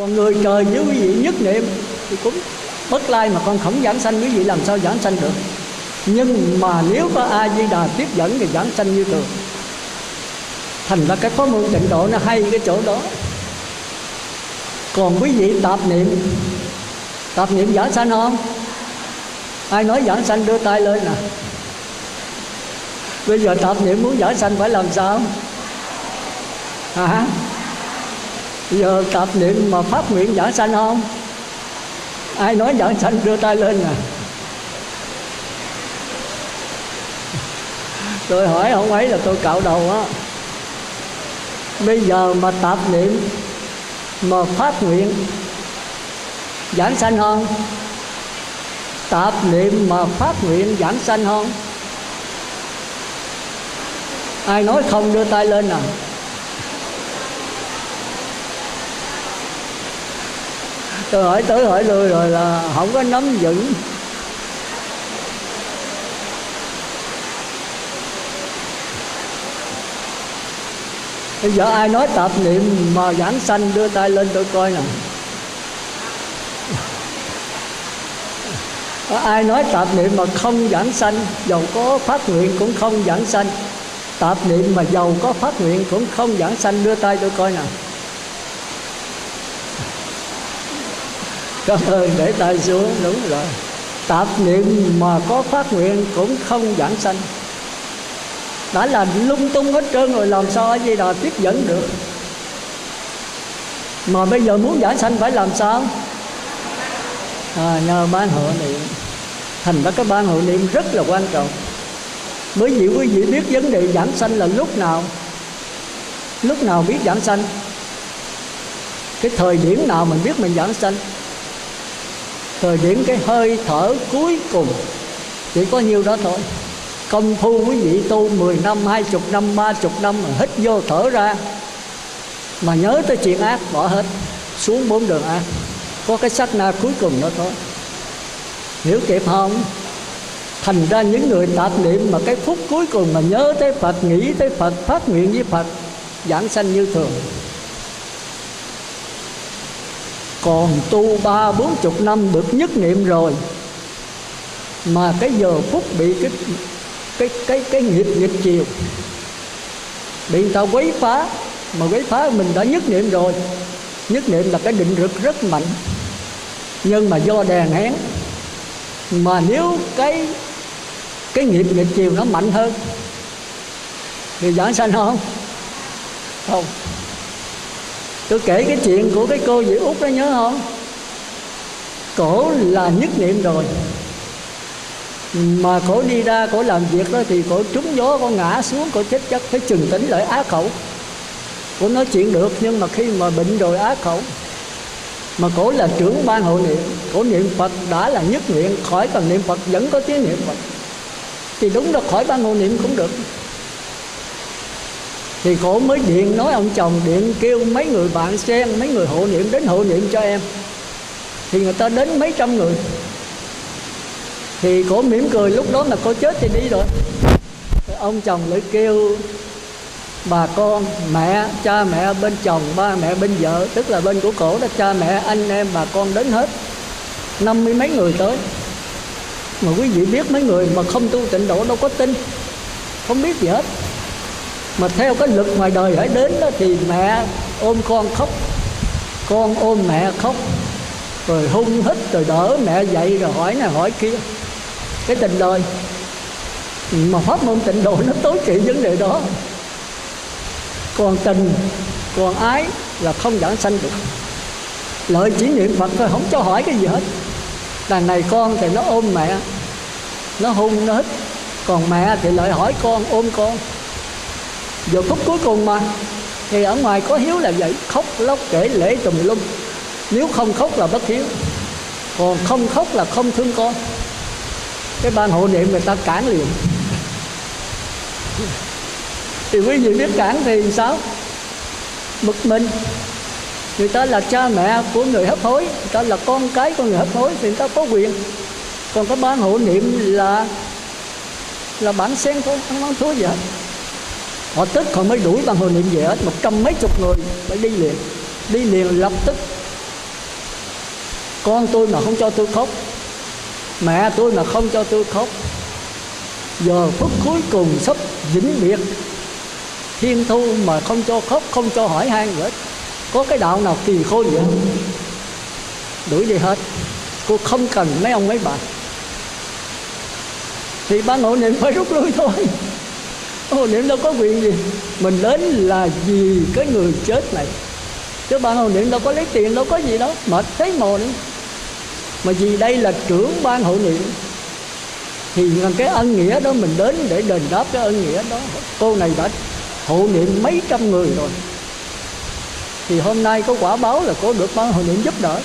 Còn người trời với quý vị nhất niệm thì cũng bất lai, mà con không giảng sanh, quý vị làm sao giảng sanh được. Nhưng mà nếu có A Di Đà tiếp dẫn thì giảng sanh như thường. Thành ra cái pháp môn tịnh độ nó hay cái chỗ đó. Còn quý vị tạp niệm giảng sanh không? Ai nói giảng sanh đưa tay lên nè. Bây giờ tạp niệm muốn giảng sanh phải làm sao? Hả? Giờ tạp niệm mà phát nguyện giảng sanh không? Ai nói giảng sanh đưa tay lên nè. Tôi hỏi không ấy là tôi cạo đầu á. Bây giờ mà tạp niệm mà phát nguyện giảng sanh không? Tạp niệm mà phát nguyện giảng sanh không? Ai nói không đưa tay lên nè. Tôi hỏi tới hỏi lui rồi là không có nắm vững. Bây giờ ai nói tạp niệm mà giảng sanh đưa tay lên tôi coi nè. Ai nói tạp niệm mà không giảng sanh, dầu có phát nguyện cũng không giảng sanh. Tạp niệm mà dầu có phát nguyện cũng không giảng sanh, đưa tay tôi coi nè. Cảm ơn, để tay xuống. Đúng rồi, tạp niệm mà có phát nguyện cũng không giảng sanh. Đã là lung tung hết trơn rồi, làm sao A Di Đà tiếp dẫn được. Mà bây giờ muốn giảng sanh phải làm sao? Nhờ ban hộ niệm. Thành ra cái ban hộ niệm rất là quan trọng. Bởi vì quý vị biết vấn đề giảng sanh là lúc nào? Lúc nào biết giảng sanh? Cái thời điểm nào mình biết mình giảng sanh? Thời điểm cái hơi thở cuối cùng. Chỉ có nhiêu đó thôi. Công phu quý vị tu 10 năm, 20 năm, 30 năm mà hít vô thở ra, mà nhớ tới chuyện ác bỏ hết, xuống 4 đường ác. Có cái sát na cuối cùng đó thôi. Hiểu kịp không? Thành ra những người tạp niệm mà cái phút cuối cùng mà nhớ tới Phật, nghĩ tới Phật, phát nguyện với Phật, giảng sanh như thường. Còn tu 30-40 năm được nhất niệm rồi, mà cái giờ phút bị cái nghiệp nghịch chiều, bị người ta quấy phá. Mà quấy phá mình đã nhất niệm rồi. Nhất niệm là cái định lực rất mạnh, nhưng mà do đèn hén. Mà nếu cái nghiệp nghịch chiều nó mạnh hơn thì giảng sanh không? Không. Tôi kể cái chuyện của cái cô Diệu Úc đó, nhớ không? Cổ là nhất niệm rồi, mà cổ đi ra cổ làm việc đó thì cổ trúng gió, cổ ngã xuống, cổ chết chắc. Phải trừng tĩnh lại, á khẩu. Cổ nói chuyện được, nhưng mà khi mà bệnh rồi á khẩu. Mà cổ là trưởng ban hộ niệm, cổ niệm Phật đã là nhất nguyện, khỏi cần niệm Phật vẫn có tiếng niệm Phật. Thì đúng đó, khỏi ban hộ niệm cũng được. Thì cổ mới điện nói ông chồng, điện kêu mấy người bạn xem, mấy người hộ niệm đến hộ niệm cho em. Thì người ta đến mấy trăm người. Thì cổ mỉm cười, lúc đó mà cô chết thì đi rồi. Ông chồng lại kêu bà con, mẹ, cha mẹ bên chồng, ba mẹ bên vợ, tức là bên của cổ đó, cha mẹ, anh em, bà con đến hết 50 mấy người tới. Mà quý vị biết mấy người mà không tu tịnh độ đâu có tin, không biết gì hết. Mà theo cái lực ngoài đời hãy đến đó, thì mẹ ôm con khóc, con ôm mẹ khóc, rồi hung hít, rồi đỡ mẹ dậy, rồi hỏi này hỏi kia. Cái tình đời mà pháp môn tịnh độ nó tối kỵ vấn đề đó. Còn tình, còn ái là không giảng sanh được. Lợi chỉ niệm Phật thôi, không cho hỏi cái gì hết. Đằng này con thì nó ôm mẹ, nó hung, nó hít. Còn mẹ thì lại hỏi con, ôm con. Giờ phút cuối cùng mà. Thì ở ngoài có hiếu là vậy, khóc lóc kể lễ tùm lum. Nếu không khóc là bất hiếu, còn không khóc là không thương con. Cái ban hộ niệm người ta cản liền. Thì quý vị biết cản thì sao? Bực mình. Người ta là cha mẹ của người hấp hối, người ta là con cái của người hấp hối, thì người ta có quyền. Còn cái ban hộ niệm là bản sen thôi, không ăn thua gì hết. Họ tức họ mới đuổi ban hộ niệm về hết, 100 mấy chục người phải đi liền. Đi liền lập tức. Con tôi mà không cho tôi khóc, mẹ tôi mà không cho tôi khóc, giờ phút cuối cùng sắp vĩnh biệt thiên thu mà không cho khóc, không cho hỏi han nữa. Có cái đạo nào kỳ khôi vậy? Đuổi đi hết. Cô không cần mấy ông mấy bà. Thì ban hộ niệm phải rút lui thôi. Hộ niệm đâu có quyền gì. Mình đến là vì cái người chết này, chứ ban hộ niệm đâu có lấy tiền, đâu có gì đâu. Mệt thấy mồ nữa. Mà vì đây là trưởng ban hộ niệm, thì cái ân nghĩa đó mình đến để đền đáp cái ân nghĩa đó. Cô này đã hộ niệm mấy trăm người rồi, thì hôm nay có quả báo là cô được ban hộ niệm giúp đỡ.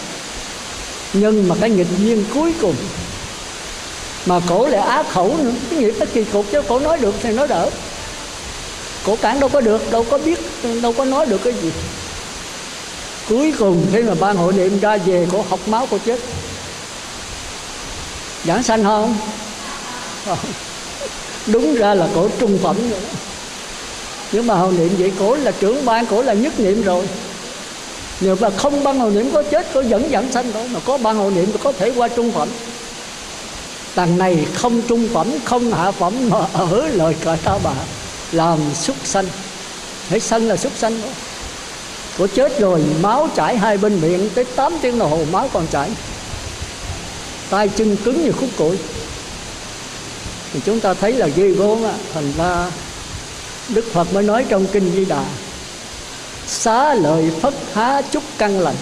Nhưng mà cái nghịch duyên cuối cùng mà cổ lại á khẩu nữa, cái nghiệp nó kỳ cục, chứ cổ nói được thì nói đỡ. Cổ cản đâu có được, đâu có biết, đâu có nói được cái gì. Cuối cùng khi mà ban hộ niệm ra về, cổ học máu, cổ chết. Giảng sanh không? Đúng ra là cổ trung phẩm rồi. Nhưng mà hộ niệm vậy, cổ là trưởng ban, cổ là nhất niệm rồi. Nếu mà không ban hộ niệm có chết, cổ vẫn giảng sanh thôi. Mà có ban hộ niệm thì có thể qua trung phẩm. Đằng này không trung phẩm, không hạ phẩm, mà ở lời cõi Ta Bà làm súc sanh. Hãy sanh là súc sanh đó. Cổ chết rồi, máu chảy hai bên miệng, tới 8 tiếng đồng hồ máu còn chảy, tay chân cứng như khúc củi. Thì chúng ta thấy là ghê gớm á. Thành ra Đức Phật mới nói trong Kinh Di Đà: xá lợi phất há chúc căn lành,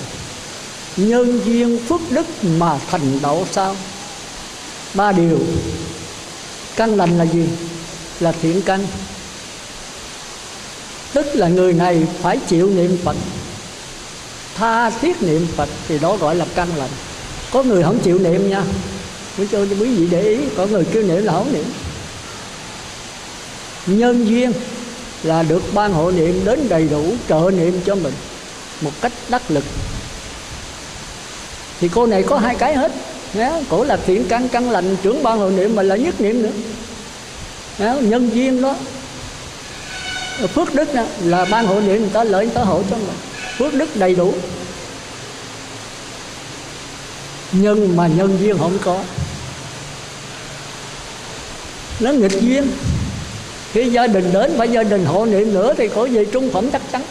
nhân duyên phước đức mà thành đạo sao. 3 điều. Căn lành là gì? Là thiện căn. Tức là người này phải chịu niệm Phật, tha thiết niệm Phật, thì đó gọi là căn lành. Có người không chịu niệm nha, muốn cho quý vị để ý. Có người kêu niệm là không niệm. Nhân duyên là được ban hộ niệm đến đầy đủ trợ niệm cho mình một cách đắc lực. Thì cô này có 2 cái hết. Cổ là thiện căn, căn lành, trưởng ban hộ niệm, mà là nhất niệm nữa. Nhân duyên đó, phước đức đó, là ban hộ niệm người ta lợi, người ta hộ cho mình phước đức đầy đủ. Nhưng mà nhân duyên không có, nó nghịch duyên. Khi gia đình đến phải gia đình hộ niệm nữa thì cổ về trung phẩm chắc chắn.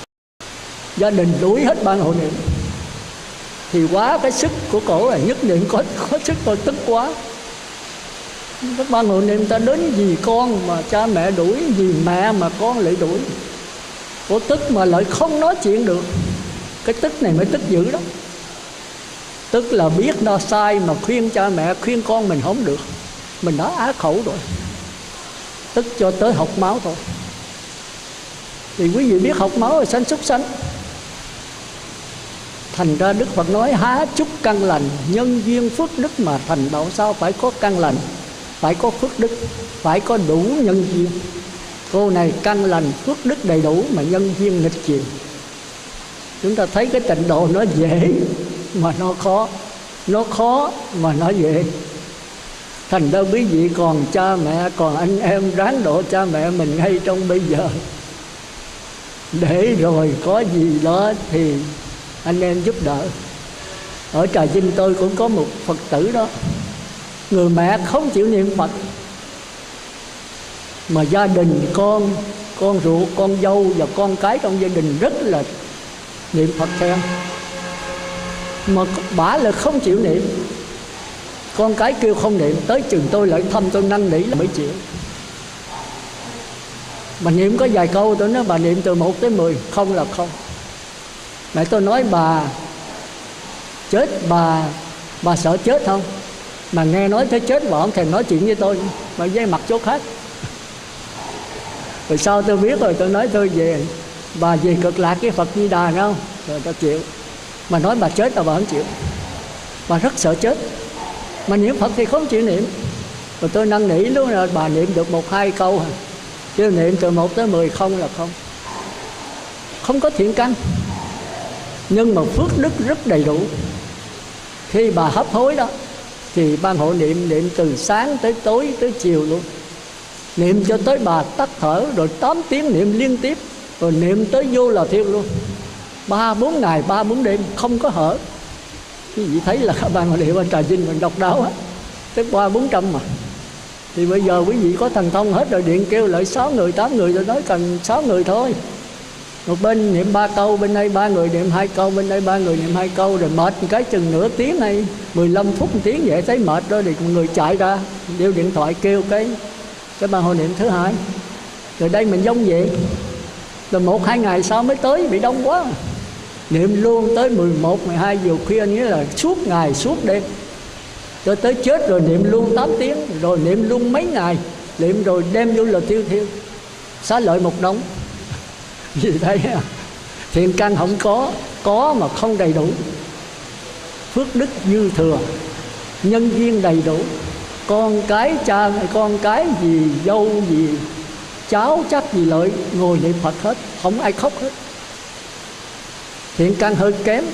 Gia đình đuổi hết ban hộ niệm thì quá cái sức của cổ là nhất niệm có sức tôi tức quá. Các ban hộ niệm ta đến vì con mà cha mẹ đuổi, vì mẹ mà con lại đuổi. Cổ tức mà lại không nói chuyện được. Cái tức này mới tức dữ đó. Tức là biết nó sai mà khuyên cha mẹ, khuyên con mình không được, mình đã á khẩu rồi. Tức cho tới học máu thôi. Thì quý vị biết học máu là sanh súc sanh. Thành ra Đức Phật nói há chúc căn lành, nhân duyên phước đức mà thành đạo sao. Phải có căn lành, phải có phước đức, phải có đủ nhân duyên. Cô này căn lành phước đức đầy đủ mà nhân duyên nghịch chiều. Chúng ta thấy cái tịnh độ nó dễ mà nó khó, nó khó mà nó dễ. Thành ra quý vị còn cha mẹ, còn anh em ráng độ cha mẹ mình ngay trong bây giờ, để rồi có gì đó thì anh em giúp đỡ. Ở Trà Vinh tôi cũng có một Phật tử đó, người mẹ không chịu niệm Phật, mà gia đình con ruột, con dâu và con cái trong gia đình rất là niệm Phật theo, mà bả là không chịu niệm. Con cái kêu không niệm, tới chừng tôi lại thăm, tôi năn nỉ là mới chịu. Bà niệm có vài câu, tôi nói bà niệm từ 1 tới 10, không là không. Mẹ tôi nói bà chết, bà sợ chết không? Mà nghe nói tới chết bà không thèm nói chuyện với tôi, mà dây mặt chỗ khác. Rồi sau tôi biết rồi, tôi nói tôi về, bà về cực lạc với Phật Di Đà không? Rồi tôi chịu. Mà nói bà chết là bà không chịu, bà rất sợ chết. Mà niệm Phật thì không chịu niệm. Rồi tôi năn nỉ luôn là bà niệm được 1-2 câu, chứ niệm từ 1 tới 10 không là không. Không có thiện căn, nhưng mà phước đức rất đầy đủ. Khi bà hấp hối đó thì ban hộ niệm từ sáng tới tối tới chiều luôn, niệm cho tới bà tắt thở, rồi 8 tiếng niệm liên tiếp, rồi niệm tới vô là thiêu luôn. 3-4 ngày 3-4 đêm không có hở. Quý vị thấy là Ban Ngọc Địa Ban Trà Vinh mình độc đáo á, tới 300-400 mà. Thì bây giờ quý vị có thần thông hết rồi, điện kêu lại 6 người 8 người, tôi nói cần 6 người thôi. Một bên niệm 3 câu, bên đây 3 người niệm 2 câu, bên đây 3 người niệm 2 câu, rồi mệt một cái chừng nửa tiếng hay 15 phút một tiếng vậy thấy mệt rồi thì người chạy ra đeo điện thoại kêu cái ban hội niệm thứ hai. Rồi đây mình giống vậy, rồi 1-2 ngày sau mới tới, bị đông quá. Niệm luôn tới 11-12 giờ khuya, nghĩa là suốt ngày suốt đêm, cho tới chết rồi niệm luôn 8 tiếng, rồi niệm luôn mấy ngày, niệm rồi đem vô là tiêu thiêu, xá lợi một đống. Vì thấy thiện căn không có mà không đầy đủ, phước đức dư thừa, nhân duyên đầy đủ, con cái cha con cái gì dâu gì cháu chắc gì lợi ngồi niệm Phật hết, không ai khóc hết. Thiện căn hơi kém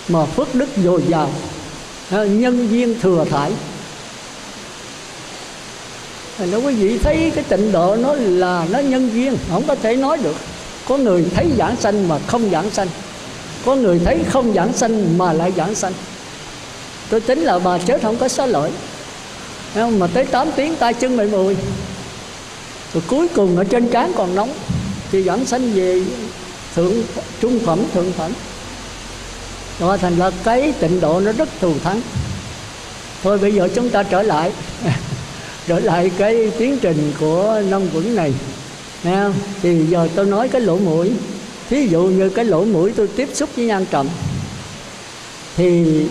mà phước đức dồi dào, nhân duyên thừa thải. Nếu quý vị thấy cái tịnh độ nó là nó nhân duyên, không có thể nói được. Có người thấy giảng sanh mà không giảng sanh, có người thấy không giảng sanh mà lại giảng sanh. Tôi tính là bà chết không có xá lợi, mà tới 8 tiếng tay chân mệt mùi, rồi cuối cùng ở trên trán còn nóng, thì giảng sanh về trung phẩm thượng phẩm. Đó, thành ra cái tịnh độ nó rất thù thắng. Thôi bây giờ chúng ta trở lại trở lại cái tiến trình của năm quẩn này. Nghe không? Thì giờ tôi nói cái lỗ mũi. Thí dụ như cái lỗ mũi tôi tiếp xúc với nhang trầm, thì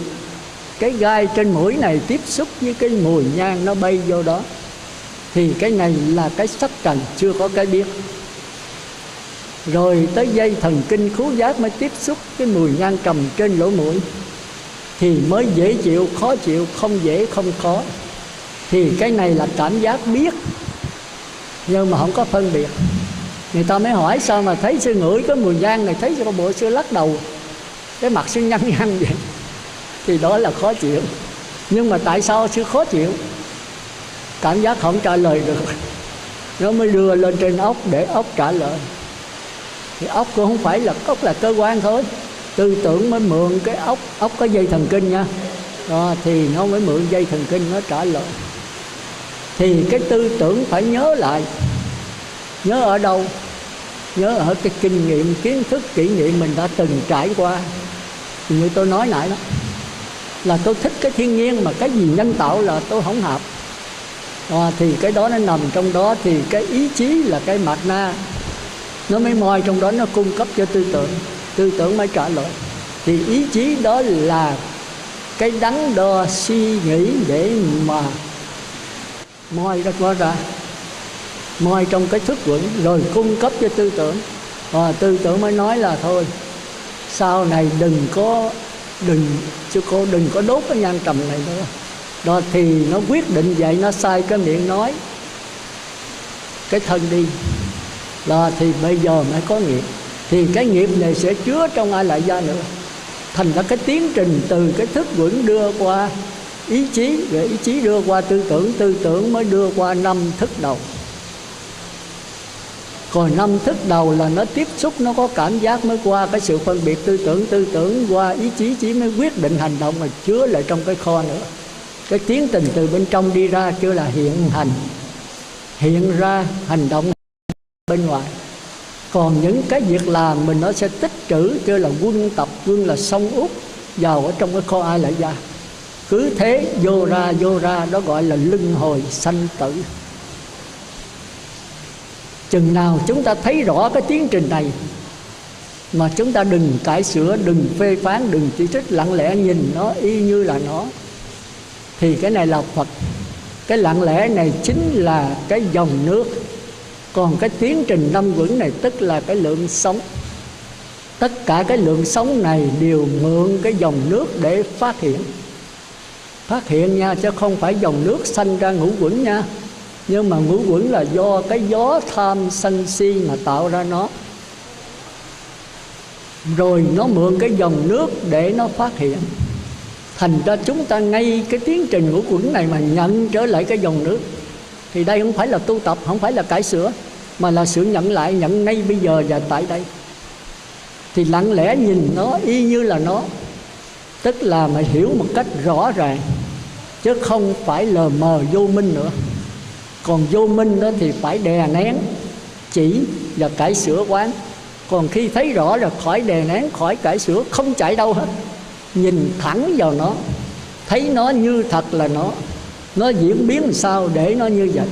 cái gai trên mũi này tiếp xúc với cái mùi nhang nó bay vô đó, thì cái này là cái sắc trần, chưa có cái biết. Rồi tới dây thần kinh khứu giác mới tiếp xúc cái mùi nhang trầm trên lỗ mũi, thì mới dễ chịu, khó chịu, không dễ không khó. Thì cái này là cảm giác biết, nhưng mà không có phân biệt. Người ta mới hỏi sao mà thấy sư ngửi cái mùi nhang này, thấy sao bộ sư lắc đầu, cái mặt sư nhăn nhăn vậy, thì đó là khó chịu. Nhưng mà tại sao sư khó chịu? Cảm giác không trả lời được, nó mới đưa lên trên óc để óc trả lời. Thì óc cũng không phải là óc là cơ quan thôi, tư tưởng mới mượn cái óc có dây thần kinh nha. Đó, thì nó mới mượn dây thần kinh nó trả lời. Thì cái tư tưởng phải nhớ lại. Nhớ ở đâu? Nhớ ở cái kinh nghiệm, kiến thức, kỷ niệm mình đã từng trải qua. Thì như tôi nói nãy đó, là tôi thích cái thiên nhiên, mà cái gì nhân tạo là tôi không hợp. Thì cái đó nó nằm trong đó. Thì cái ý chí là cái mạt na, nó mới moi trong đó, nó cung cấp cho tư tưởng, tư tưởng mới trả lời. Thì ý chí đó là cái đắn đo suy nghĩ để mà moi ra, moi trong cái thức quẩn, rồi cung cấp cho tư tưởng. Tư tưởng mới nói là thôi, sau này đừng có đốt cái nhang trầm này nữa. Đó, thì nó quyết định vậy, nó sai cái miệng nói, cái thân đi. Đó, thì bây giờ mới có nghiệp. Thì cái nghiệp này sẽ chứa trong ai lại gia nữa. Thành ra cái tiến trình từ cái thức quẩn đưa qua ý chí, rồi ý chí đưa qua tư tưởng mới đưa qua 5 thức đầu. Còn 5 thức đầu là nó tiếp xúc, nó có cảm giác mới qua cái sự phân biệt tư tưởng qua ý chí mới quyết định hành động, mà chứa lại trong cái kho nữa. Cái tiến trình từ bên trong đi ra chưa là hiện ra hành động bên ngoài. Còn những cái việc làm mình nó sẽ tích trữ, kêu là quân là sông út vào ở trong cái kho ai lại gia. Cứ thế vô ra, đó gọi là luân hồi sanh tử. Chừng nào chúng ta thấy rõ cái tiến trình này, mà chúng ta đừng cải sửa, đừng phê phán, đừng chỉ trích, lặng lẽ nhìn nó y như là nó, thì cái này là Phật. Cái lặng lẽ này chính là cái dòng nước. Còn cái tiến trình 5 quẩn này tức là cái lượng sống. Tất cả cái lượng sống này đều mượn cái dòng nước để phát hiện nha, chứ không phải dòng nước sanh ra ngũ quẩn nha. Nhưng mà ngũ quẩn là do cái gió tham sân si mà tạo ra nó, rồi nó mượn cái dòng nước để nó phát hiện. Thành ra chúng ta ngay cái tiến trình ngũ quẩn này mà nhận trở lại cái dòng nước, thì đây không phải là tu tập, không phải là cải sửa, mà là sự nhận lại, nhận ngay bây giờ và tại đây. Thì lặng lẽ nhìn nó y như là nó, Tức là mày hiểu một cách rõ ràng, chứ không phải lờ mờ vô minh nữa. Còn vô minh đó thì phải đè nén, chỉ và cải sửa quán. Còn khi thấy rõ là khỏi đè nén, khỏi cải sửa, không chạy đâu hết. Nhìn thẳng vào nó, thấy nó như thật là nó diễn biến làm sao để nó như vậy.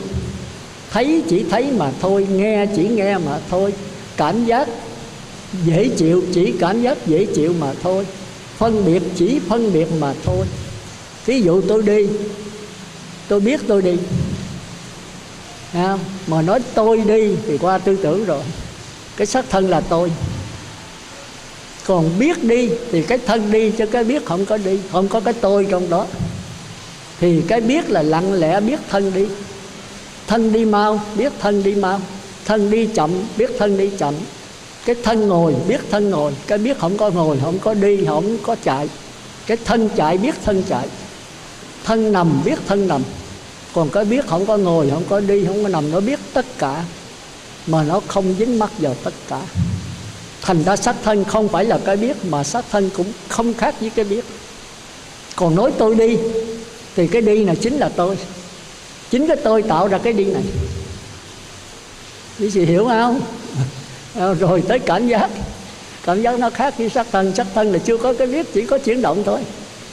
Thấy chỉ thấy mà thôi, nghe chỉ nghe mà thôi, cảm giác dễ chịu chỉ cảm giác dễ chịu mà thôi, phân biệt chỉ phân biệt mà thôi. Ví dụ tôi đi, tôi biết tôi đi, mà nói tôi đi thì qua tư tưởng rồi, cái xác thân là tôi. Còn biết đi thì cái thân đi, chứ cái biết không có đi, không có cái tôi trong đó. Thì cái biết là lặng lẽ biết thân đi. Thân đi mau, biết thân đi mau. Thân đi chậm, biết thân đi chậm. Cái thân ngồi, biết thân ngồi. Cái biết không có ngồi, không có đi, không có chạy. Cái thân chạy, biết thân chạy. Thân nằm, biết thân nằm. Còn cái biết không có ngồi, không có đi, không có nằm, nó biết tất cả, mà nó không dính mắc vào tất cả. Thành ra xác thân không phải là cái biết, mà xác thân cũng không khác với cái biết. Còn nói tôi đi thì cái đi này chính là tôi. Chính cái tôi tạo ra cái đi này. Quý vị hiểu không? Rồi tới cảm giác. Cảm giác nó khác với xác thân. Xác thân là chưa có cái biết, chỉ có chuyển động thôi.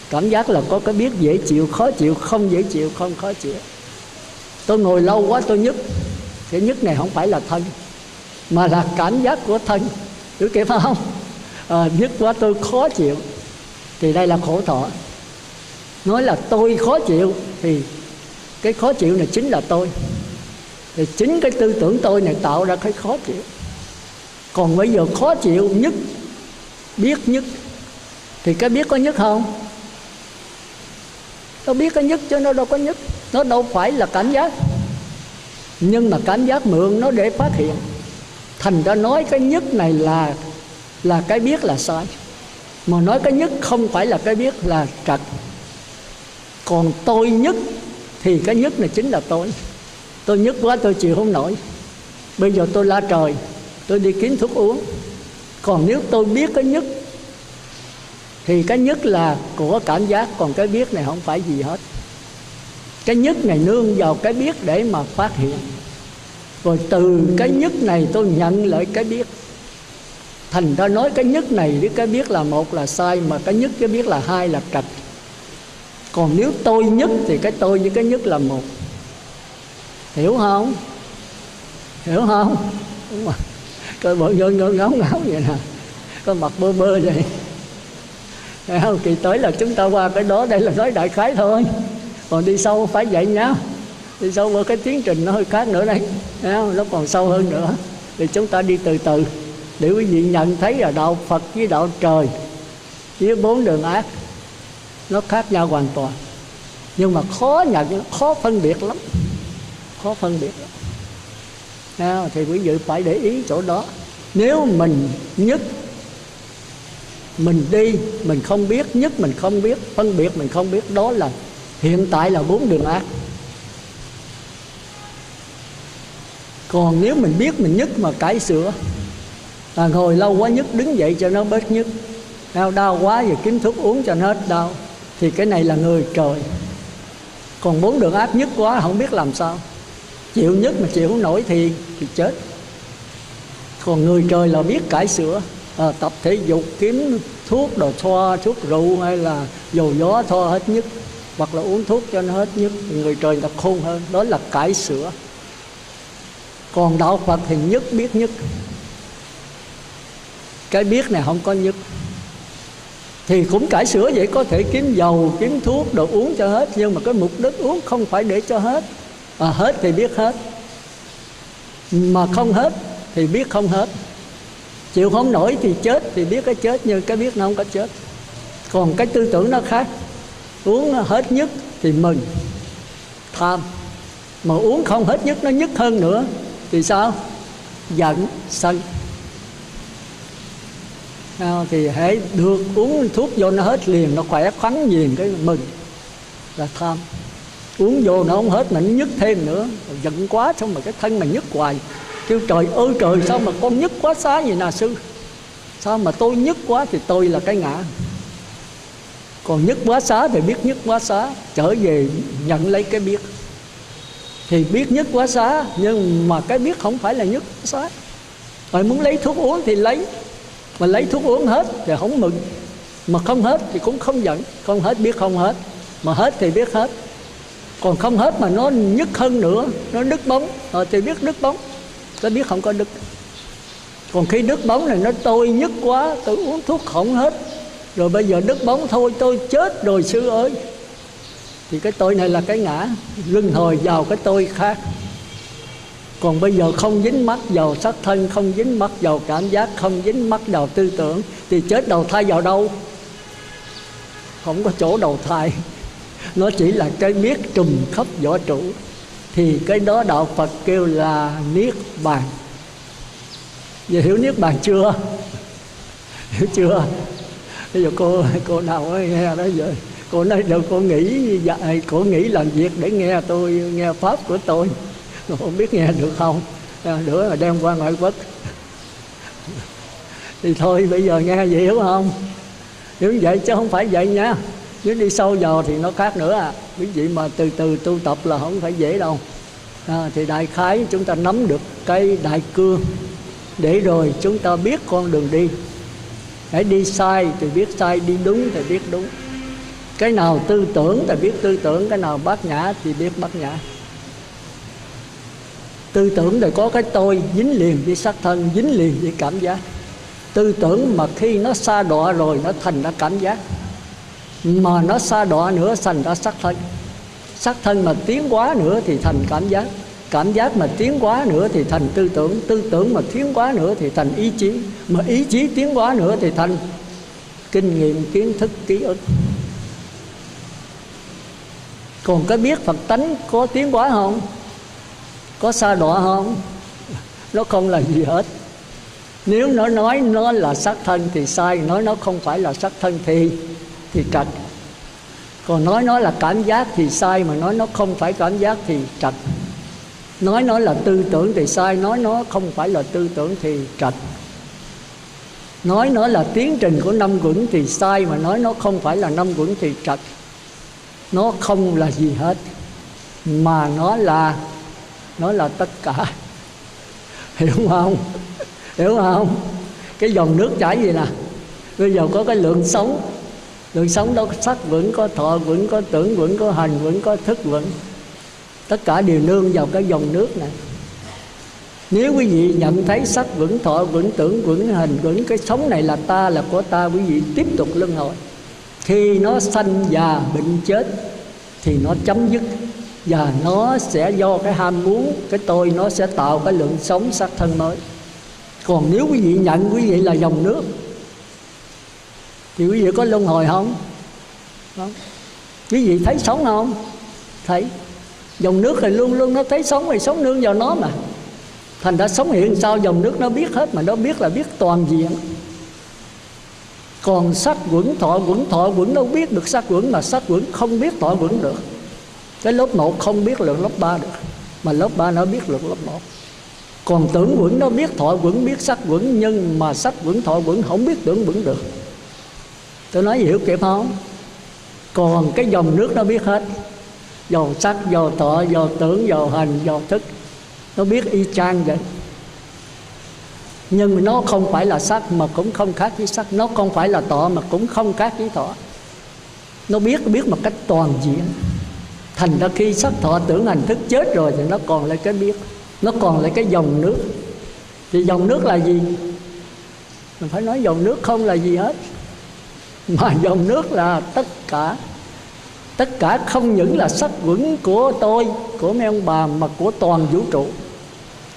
Cảm giác là có cái biết dễ chịu, khó chịu, không dễ chịu, không khó chịu. Tôi ngồi lâu quá tôi nhức. Cái nhức này không phải là thân, mà là cảm giác của thân. Hiểu kịp không? Nhức quá tôi khó chịu, thì đây là khổ thọ. Nói là tôi khó chịu thì cái khó chịu này chính là tôi. Thì chính cái tư tưởng tôi này tạo ra cái khó chịu. Còn bây giờ khó chịu, nhức, biết nhức, thì cái biết có nhức không? Nó biết cái nhức chứ nó đâu có nhức. Nó đâu phải là cảm giác. Nhưng mà cảm giác mượn nó để phát hiện. Thành ra nói cái nhức này là cái biết là sai. Mà nói cái nhức không phải là cái biết là trật. Còn tôi nhức thì cái nhức này chính là tôi. Tôi nhức quá tôi chịu không nổi, bây giờ tôi la trời, tôi đi kiếm thuốc uống. Còn nếu tôi biết cái nhức thì cái nhức là của cảm giác, còn cái biết này không phải gì hết. Cái nhức này nương vào cái biết để mà phát hiện. Rồi từ cái nhức này tôi nhận lại cái biết. Thành ra nói cái nhức này với cái biết là một là sai, mà cái nhức cái biết là hai là trật. Còn nếu tôi nhức thì cái tôi với cái nhức là một. Hiểu không? Hiểu không? Đúng rồi. Coi bộ ngơ ngáo ngáo vậy nè, có mặt bơ bơ vậy. Thấy không? Kỳ tới là chúng ta qua cái đó, đây là nói đại khái thôi. Còn đi sâu phải vậy nhá. Đi sâu vào cái tiến trình nó hơi khác nữa đây. Thấy không? Nó còn sâu hơn nữa. Thì chúng ta đi từ từ để quý vị nhận thấy là đạo Phật với đạo trời với bốn đường ác nó khác nhau hoàn toàn. Nhưng mà khó nhận, khó phân biệt lắm. Khó phân biệt lắm. Thì quý vị phải để ý chỗ đó. Nếu mình nhất, mình đi, mình không biết, nhất mình không biết, phân biệt mình không biết, đó là hiện tại là bốn đường ác. Còn nếu mình biết mình nhất mà cải sửa, ngồi lâu quá nhức, đứng dậy cho nó bớt nhức, đau quá rồi kiếm thuốc uống cho nó hết đau, thì cái này là người trời. Còn bốn đường ác nhức quá không biết làm sao, chịu nhức mà chịu không nổi thì chết. Còn người trời là biết cải sửa, tập thể dục, kiếm thuốc đồ thoa, thuốc rượu hay là dầu gió thoa hết nhức, hoặc là uống thuốc cho nó hết nhức, thì người trời là khôn hơn, đó là cải sửa. Còn đạo Phật thì nhất biết nhất, cái biết này không có nhất. Thì cũng cải sửa vậy, có thể kiếm dầu, kiếm thuốc đồ uống cho hết, nhưng mà cái mục đích uống không phải để cho hết. Hết thì biết hết, mà không hết thì biết không hết. Chịu không nổi thì chết thì biết cái chết, nhưng cái biết nó không có chết. Còn cái tư tưởng nó khác. Uống hết nhức thì mừng, tham. Mà uống không hết nhức, nó nhức hơn nữa thì sao? Giận, sân. Thì hãy được uống thuốc vô nó hết liền, nó khỏe khoắn liền cái mừng, là tham. Uống vô nó không hết mà nó nhức thêm nữa, giận quá xong mà cái thân mà nhức hoài, kêu trời ơi trời, sao mà con nhức quá xá vậy nè sư, sao mà tôi nhức quá, thì tôi là cái ngã. Còn nhất hóa xá thì biết nhất hóa xá, trở về nhận lấy cái biết. Thì biết nhất hóa xá, nhưng mà cái biết không phải là nhất hóa xá. Rồi muốn lấy thuốc uống thì lấy, mà lấy thuốc uống hết thì không mừng, mà không hết thì cũng không giận. Không hết biết không hết, mà hết thì biết hết. Còn không hết mà nó nhất hơn nữa, nó đứt bóng thì biết đứt bóng, cái biết không có đứt. Còn khi đứt bóng này nó tôi nhất quá, tôi uống thuốc không hết, rồi bây giờ đứt bóng thôi tôi chết rồi sư ơi, thì cái tôi này là cái ngã, luân hồi vào cái tôi khác. Còn bây giờ không dính mắc vào sắc thân, không dính mắc vào cảm giác, không dính mắc vào tư tưởng, thì chết đầu thai vào đâu? Không có chỗ đầu thai. Nó chỉ là cái biết trùm khắp võ trụ. Thì cái đó đạo Phật kêu là Niết Bàn. Giờ hiểu Niết Bàn chưa? Hiểu chưa? Bây giờ cô nào mới nghe đó giờ. Cô nói đâu cô nghĩ làm việc để nghe tôi, nghe pháp của tôi. Không biết nghe được không? Nữa là đem qua ngoại quốc. Thì thôi bây giờ nghe vậy hiểu không? Hiểu vậy chứ không phải vậy nha. Nếu đi sâu vào thì nó khác nữa à. Quý vị mà từ từ tu tập là không phải dễ đâu. Thì đại khái chúng ta nắm được cái đại cương, để rồi chúng ta biết con đường đi. Hãy đi sai thì biết sai, đi đúng thì biết đúng. Cái nào tư tưởng thì biết tư tưởng, cái nào bát nhã thì biết bát nhã. Tư tưởng thì có cái tôi dính liền với sắc thân, dính liền với cảm giác. Tư tưởng mà khi nó sa đọa rồi nó thành ra cảm giác, mà nó sa đọa nữa thành ra sắc thân. Sắc thân mà tiến hóa nữa thì thành cảm giác. Cảm giác mà tiến hóa nữa thì thành tư tưởng. Tư tưởng mà tiến hóa nữa thì thành ý chí. Mà ý chí tiến hóa nữa thì thành kinh nghiệm, kiến thức, ký ức. Còn cái biết Phật tánh có tiến hóa không? Có sa đọa không? Nó không là gì hết. Nếu nó nói nó là sắc thân thì sai, nói nó không phải là sắc thân thì trật. Còn nói nó là cảm giác thì sai, mà nói nó không phải cảm giác thì trật. Nói nó là tư tưởng thì sai, nói nó không phải là tư tưởng thì trật. Nói nó là tiến trình của năm quẩn thì sai, mà nói nó không phải là năm quẩn thì trật. Nó không là gì hết, mà nó là tất cả. Hiểu không? Hiểu không? Cái dòng nước chảy gì nè, bây giờ có cái lượng sống. Lượng sống đó có sắc vững, có thọ vững, có tưởng vững, có hành vững, có thức vững. Tất cả đều nương vào cái dòng nước này. Nếu quý vị nhận thấy sắc vững, thọ vững, tưởng vững, hành vững, cái sống này là ta, là của ta, quý vị tiếp tục luân hồi. Khi nó sanh già bệnh chết thì nó chấm dứt. Và nó sẽ do cái ham muốn, cái tôi, nó sẽ tạo cái lượng sống sắc thân mới. Còn nếu quý vị nhận quý vị là dòng nước thì quý vị có luân hồi không? Không. Quý vị thấy sống không? Thấy. Dòng nước thì luôn luôn nó thấy sống, thì sống nương vào nó mà. Thành ra sống hiện sao dòng nước nó biết hết, mà nó biết là biết toàn diện. Còn sắc vững, thọ vững đâu biết được sắc vững, mà sắc vững không biết thọ vững được. Cái lớp 1 không biết được lớp 3 được, mà lớp 3 nó biết được lớp 1. Còn tưởng vững nó biết thọ vững, biết sắc vững, nhưng mà sắc vững, thọ vững không biết tưởng vững được. Tôi nói hiểu kịp không? Còn cái dòng nước nó biết hết. Dầu sắc, dầu thọ, dầu tưởng, dầu hành, dầu thức. Nó biết y chang vậy. Nhưng nó không phải là sắc mà cũng không khác với sắc. Nó không phải là thọ mà cũng không khác với thọ. Nó biết một cách toàn diện. Thành ra khi sắc thọ tưởng hành thức chết rồi thì nó còn lại cái biết. Nó còn lại cái dòng nước. Thì dòng nước là gì? Mình phải nói dòng nước không là gì hết, mà dòng nước là tất cả. Tất cả không những là sắc vững của tôi, của mấy ông bà, mà của toàn vũ trụ.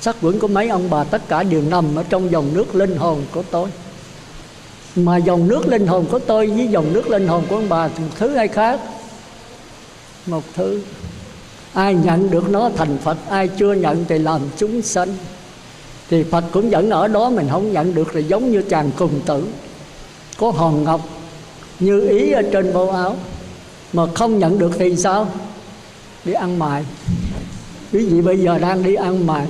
Sắc vững của mấy ông bà tất cả đều nằm ở trong dòng nước linh hồn của tôi. Mà dòng nước linh hồn của tôi với dòng nước linh hồn của ông bà thì thứ hay khác? Một thứ. Ai nhận được nó thành Phật, ai chưa nhận thì làm chúng sanh. Thì Phật cũng vẫn ở đó, mình không nhận được thì giống như chàng cùng tử có hòn ngọc như ý ở trên bộ áo, mà không nhận được thì sao? Đi ăn mài. Quý vị bây giờ đang đi ăn mài,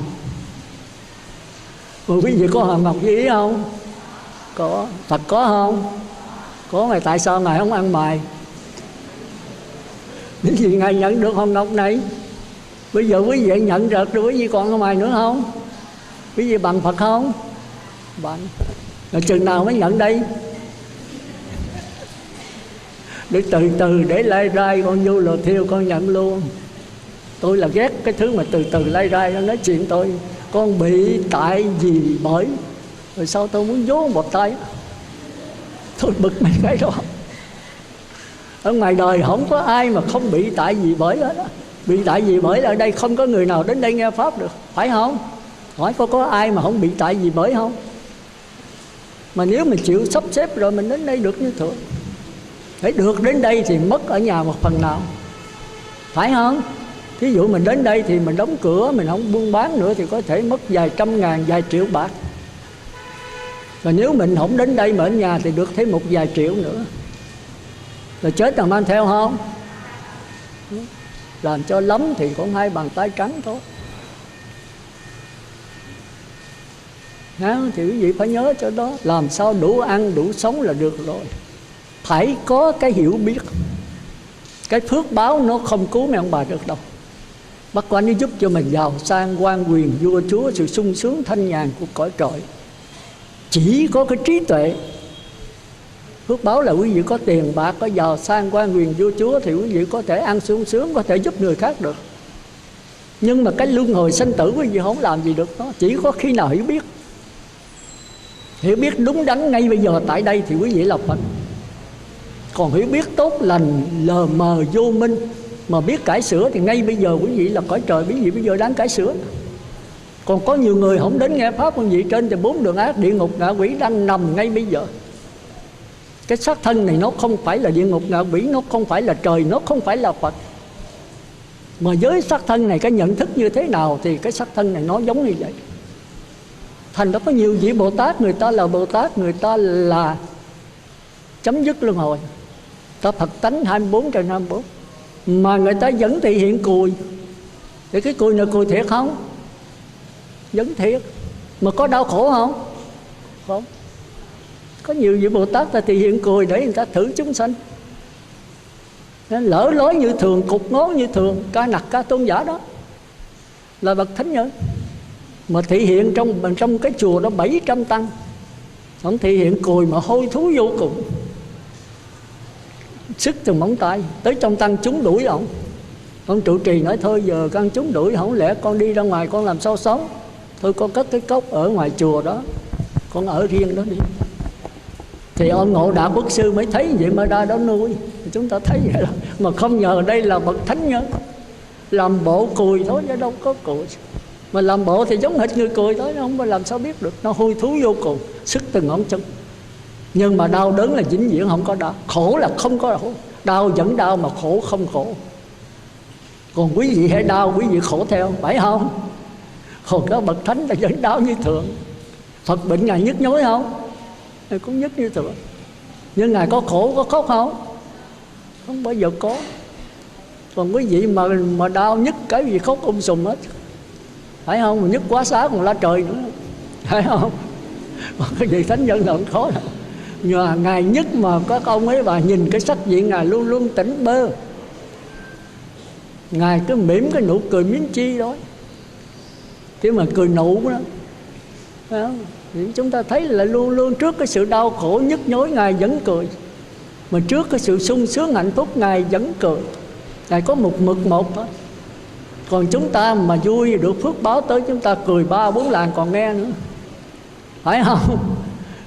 mà quý vị có hòn ngọc như ý không? Có. Phật có không? Có. Mà tại sao Ngài không ăn mài? Những gì Ngài nhận được hòn ngọc này. Bây giờ quý vị nhận được rồi, quý vị còn ở ngoài nữa không? Quý vị bằng Phật không? Bằng. Rồi chừng nào mới nhận đây? Để từ từ để lai rai, con vô lò thiêu con nhận luôn. Tôi là ghét cái thứ mà từ từ lai rai. Nó nói chuyện tôi, con bị tại vì bởi. Rồi sao tôi muốn vố một tay. Tôi bực mấy cái đó. Ở ngoài đời không có ai mà không bị tại vì bởi hết á. Bị tại vì bởi là ở đây không có người nào đến đây nghe Pháp được, phải không? Hỏi có ai mà không bị tại vì bởi không? Mà nếu mình chịu sắp xếp rồi mình đến đây được như thường. Để được đến đây thì mất ở nhà một phần nào, phải không? Thí dụ mình đến đây thì mình đóng cửa, mình không buôn bán nữa thì có thể mất vài trăm ngàn, vài triệu bạc. Và nếu mình không đến đây mà ở nhà thì được thêm một vài triệu nữa. Rồi chết là mang theo không? Làm cho lắm thì còn 2 bàn tay trắng thôi. Thì quý vị phải nhớ cho đó. Làm sao đủ ăn đủ sống là được rồi. Phải có cái hiểu biết. Cái phước báo nó không cứu mấy ông bà được đâu. Bác Quan nó giúp cho mình giàu sang quan quyền vua chúa, sự sung sướng thanh nhàn của cõi trời. Chỉ có cái trí tuệ. Phước báo là quý vị có tiền bạc, có giàu sang quan quyền vua chúa thì quý vị có thể ăn sung sướng, có thể giúp người khác được. Nhưng mà cái luân hồi sanh tử quý vị không làm gì được đó. Chỉ có khi nào hiểu biết. Hiểu biết đúng đắn ngay bây giờ tại đây thì quý vị là Phật. Còn hiểu biết tốt lành lờ mờ vô minh mà biết cải sửa thì ngay bây giờ quý vị là cõi trời, quý vị bây giờ đáng cải sửa. Còn có nhiều người không đến nghe Pháp quý vị trên thì 4 đường ác, địa ngục ngạ quỷ đang nằm ngay bây giờ. Cái xác thân này nó không phải là địa ngục ngạ quỷ, nó không phải là trời, nó không phải là Phật. Mà với xác thân này cái nhận thức như thế nào thì cái xác thân này nó giống như vậy. Thành đó có nhiều vị Bồ Tát, người ta là Bồ Tát, người ta là chấm dứt luân hồi, ta Phật tánh 24/24, mà người ta vẫn thể hiện cùi. Thì cái cùi này cùi thiệt không? Vẫn thiệt. Mà có đau khổ không? Không. Có nhiều vị Bồ Tát ta thể hiện cùi để người ta thử chúng sanh. Lỡ lối như thường, cục ngón như thường, ca nặc ca tôn giả đó là bậc thánh nhân. Mà thể hiện trong cái chùa đó 700 tăng, ông thể hiện cùi mà hôi thối vô cùng, sức từ móng tay. Tới trong tăng chúng đuổi ông trụ trì nói thôi giờ con chúng đuổi, không lẽ con đi ra ngoài con làm sao sống. Thôi con cất cái cốc ở ngoài chùa đó, con ở riêng đó đi. Thì ông Ngộ Đạo Quốc Sư mới thấy vậy mà ra đó nuôi. Chúng ta thấy vậy đó. Mà không ngờ đây là bậc thánh nhân. Làm bộ cùi thôi chứ đâu có cùi. Mà làm bộ thì giống hệt người cười thôi, không có làm sao biết được. Nó hôi thối vô cùng, sức từng ngón chân. Nhưng mà đau đớn là vĩnh viễn không có đau. Khổ là không có khổ. Đau vẫn đau mà khổ không khổ. Còn quý vị hay đau, quý vị khổ theo, phải không? Còn có bậc thánh là vẫn đau như thường. Phật bệnh Ngài nhức nhối không? Ngài cũng nhức như thường. Nhưng Ngài có khổ, có khóc không? Không bao giờ có. Còn quý vị mà đau nhức cái gì khóc sùm hết, phải không? Mà nhức quá xá còn la trời nữa, phải không? Còn cái vị thánh nhân là khó lắm. Nhờ Ngài nhất mà các ông ấy bà nhìn cái sắc diện Ngài luôn luôn tỉnh bơ. Ngài cứ mỉm cái nụ cười miếng chi đó, chứ mà cười nụ đó, phải không? Thì chúng ta thấy là luôn luôn trước cái sự đau khổ nhức nhối Ngài vẫn cười, mà trước cái sự sung sướng hạnh phúc Ngài vẫn cười. Ngài có một mực một thôi. Còn chúng ta mà vui được phước báo tới, chúng ta cười 3-4 làng còn nghe nữa, phải không?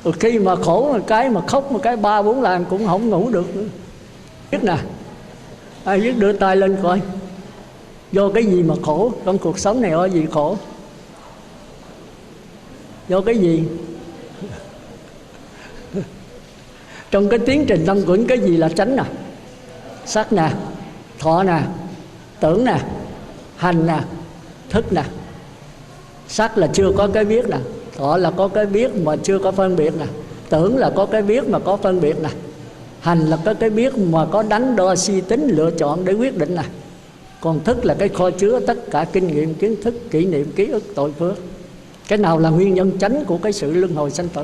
Rồi khi mà khổ một cái, mà khóc một cái, 3-4 làng cũng không ngủ được nữa. Biết nè, ai biết đưa tay lên coi, do cái gì mà khổ trong cuộc sống này? Do gì khổ? Do cái gì? Trong cái tiến trình tâm quẩn, cái gì là tránh nè? Sắc nè, thọ nè, tưởng nè, hành nè, thức nè. Sắc là chưa có cái biết nè, thọ là có cái biết mà chưa có phân biệt nè, tưởng là có cái biết mà có phân biệt nè, hành là có cái biết mà có đắn đo suy tính lựa chọn để quyết định nè. Còn thức là cái kho chứa tất cả kinh nghiệm, kiến thức, kỷ niệm, ký ức, tội phước. Cái nào là nguyên nhân chánh của cái sự luân hồi sanh tử?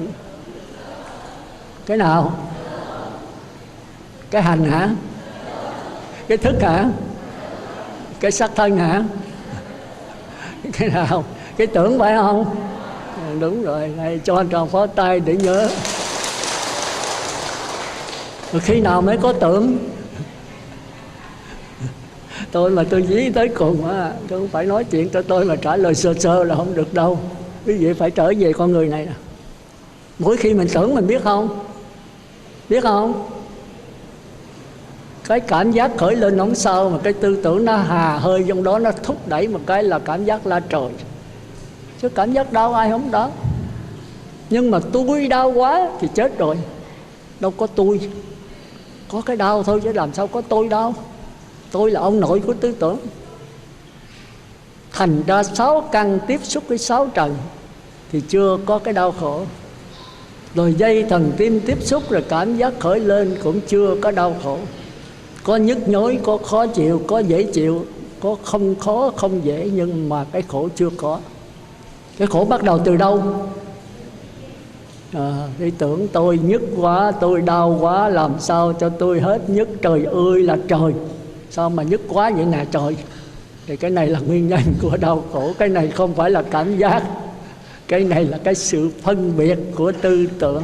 Cái nào? Cái hành hả? Cái thức hả? Cái sắc thân hả? Cái nào? Cái tưởng phải không? Đúng rồi, này cho tròn phó tay để nhớ. Rồi khi nào mới có tưởng? Tôi mà tôi dí tới cùng á, tôi không phải nói chuyện cho tôi mà trả lời sơ sơ là không được đâu. Quý vị phải trở về con người này nè. Mỗi khi mình tưởng mình biết không? Biết không? Cái cảm giác khởi lên không sao, mà cái tư tưởng nó hà hơi trong đó, nó thúc đẩy một cái là cảm giác la trời. Chứ cảm giác đau ai không đau. Nhưng mà tôi đau quá thì chết rồi. Đâu có tôi. Có cái đau thôi chứ làm sao có tôi đau. Tôi là ông nội của tư tưởng. Thành ra 6 căn tiếp xúc với 6 trần thì chưa có cái đau khổ. Rồi dây thần tim tiếp xúc rồi cảm giác khởi lên cũng chưa có đau khổ. Có nhức nhối, có khó chịu, có dễ chịu, có không khó không dễ, nhưng mà cái khổ chưa có. Cái khổ bắt đầu từ đâu? Cái tưởng tôi nhức quá, tôi đau quá, làm sao cho tôi hết nhức. Trời ơi là trời, sao mà nhức quá vậy nè trời. Thì cái này là nguyên nhân của đau khổ. Cái này không phải là cảm giác. Cái này là cái sự phân biệt của tư tưởng.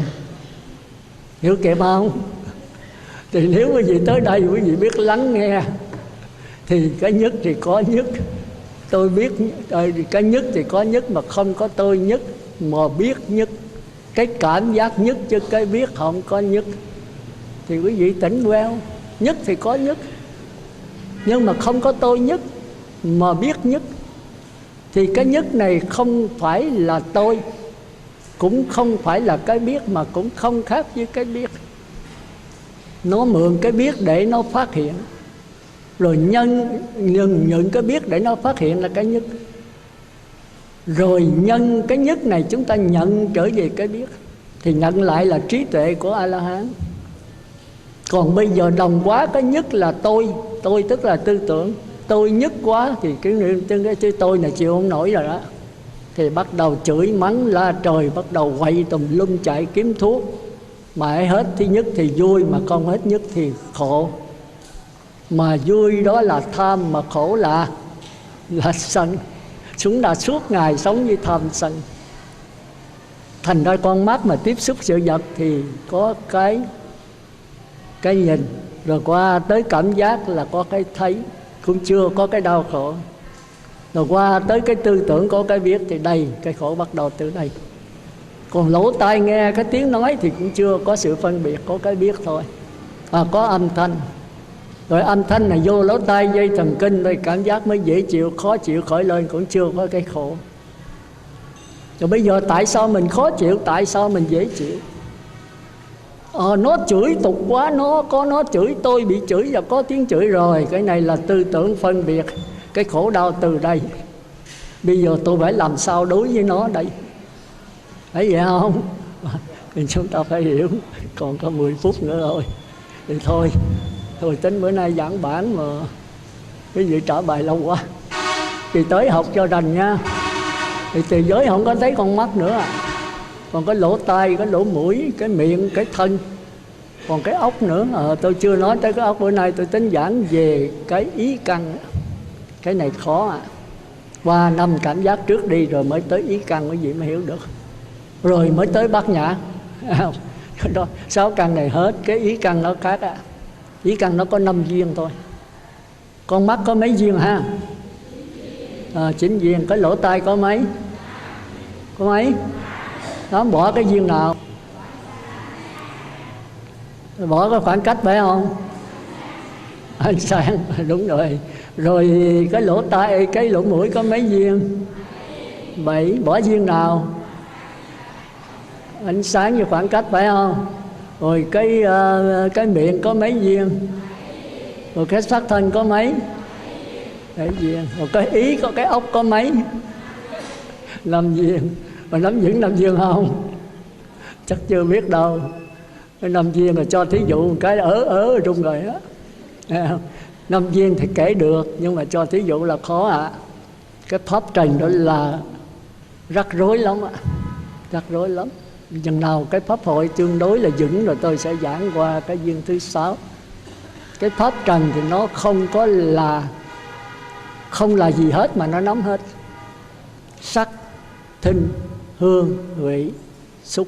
Hiểu kịp không? Thì nếu quý vị tới đây quý vị biết lắng nghe thì cái nhất thì có nhất. Tôi biết cái nhất thì có nhất, mà không có tôi nhất mà biết nhất. Cái cảm giác nhất chứ cái biết không có nhất. Thì quý vị tỉnh queo. Nhất thì có nhất, nhưng mà không có tôi nhất mà biết nhất. Thì cái nhất này không phải là tôi, cũng không phải là cái biết, mà cũng không khác với cái biết. Nó mượn cái biết để nó phát hiện, rồi nhận cái biết để nó phát hiện là cái nhất. Rồi nhân cái nhất này chúng ta nhận trở về cái biết, thì nhận lại là trí tuệ của A-la-hán. Còn bây giờ đồng quá cái nhất là tôi tức là tư tưởng. Tôi nhất quá thì cái tôi này chịu không nổi rồi đó. Thì bắt đầu chửi mắng la trời, bắt đầu quậy tùm lum chạy kiếm thuốc. Mà hết thứ nhất thì vui, mà không hết nhất thì khổ. Mà vui đó là tham, mà khổ là sân. Chúng ta suốt ngày sống với tham sân. Thành ra con mắt mà tiếp xúc sự vật thì có cái nhìn, rồi qua tới cảm giác là có cái thấy, cũng chưa có cái đau khổ. Rồi qua tới cái tư tưởng có cái biết, thì đây cái khổ bắt đầu từ đây. Còn lỗ tai nghe cái tiếng nói thì cũng chưa có sự phân biệt, có cái biết thôi. Có âm thanh. Rồi âm thanh này vô lỗ tai dây thần kinh, rồi cảm giác mới dễ chịu, khó chịu khởi lên, cũng chưa có cái khổ. Rồi bây giờ tại sao mình khó chịu, tại sao mình dễ chịu? Nó chửi tục quá, nó chửi, tôi bị chửi và có tiếng chửi rồi. Cái này là tư tưởng phân biệt. Cái khổ đau từ đây. Bây giờ tôi phải làm sao đối với nó đây? Thấy vậy không? Thì chúng ta phải hiểu. Còn có 10 phút nữa rồi. Thì thôi tính bữa nay giảng bản mà quý vị trả bài lâu quá. Thì tới học cho rành nha. Thì từ giới không có thấy con mắt nữa. Còn cái lỗ tai, cái lỗ mũi, cái miệng, cái thân. Còn cái ốc nữa. Tôi chưa nói tới cái ốc. Bữa nay tôi tính giảng về cái ý căn. Cái này khó ạ. Qua 5 cảm giác trước đi, rồi mới tới ý căn quý vị mới hiểu được. Rồi mới tới bát nhã. 6 căn này hết. Cái ý căn nó khác ạ. Ý căn nó có 5 duyên thôi. Con mắt có mấy duyên ha? 9 duyên. Cái lỗ tai có mấy? Có mấy? Nó bỏ cái duyên nào? Bỏ cái khoảng cách phải không? Ánh sáng. Đúng rồi. Rồi cái lỗ tai, cái lỗ mũi có mấy duyên? 7. Bỏ duyên nào? Ánh sáng với khoảng cách phải không? Rồi cái miệng có mấy duyên? Rồi cái sắc thân có mấy? 7 duyên. Rồi cái ý, có cái ốc có mấy? 5 duyên. Mà nắm vững 5 duyên không? Chắc chưa biết đâu. Cái 5 duyên là cho thí dụ một cái ở trung rồi á. 5 duyên thì kể được, nhưng mà cho thí dụ là khó ạ. Cái pháp trần đó là rắc rối lắm ạ. Rắc rối lắm. Chừng nào cái pháp hội tương đối là vững rồi tôi sẽ giảng qua cái duyên thứ 6. Cái pháp trần thì nó không là gì hết mà nó nắm hết. Sắc, thinh, hương, vị, xúc.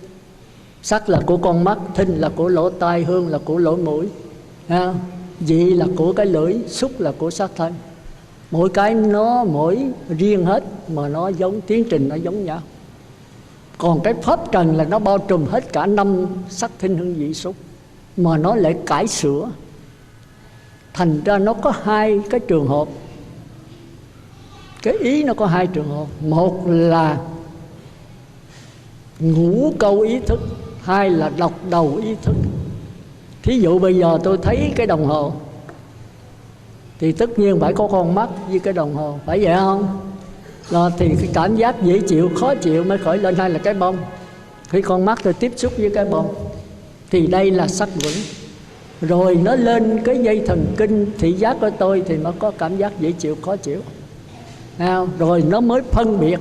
Sắc là của con mắt, thinh là của lỗ tai, hương là của lỗ mũi, vị là của cái lưỡi, xúc là của xác thân. Mỗi cái nó mỗi riêng hết mà nó giống, tiến trình nó giống nhau. Còn cái pháp trần là nó bao trùm hết cả 5 sắc, thinh, hương, vị, xúc, mà nó lại cải sửa. Thành ra nó có 2 cái trường hợp. Cái ý nó có 2 trường hợp. Một là ngũ câu ý thức, 2 là độc đầu ý thức. Thí dụ bây giờ tôi thấy cái đồng hồ thì tất nhiên phải có con mắt với cái đồng hồ, phải vậy không? Rồi thì cái cảm giác dễ chịu, khó chịu mới khởi lên. Hay là cái bông, khi con mắt tôi tiếp xúc với cái bông thì đây là sắc vững. Rồi nó lên cái dây thần kinh thị giác của tôi thì nó có cảm giác dễ chịu, khó chịu. Rồi nó mới phân biệt,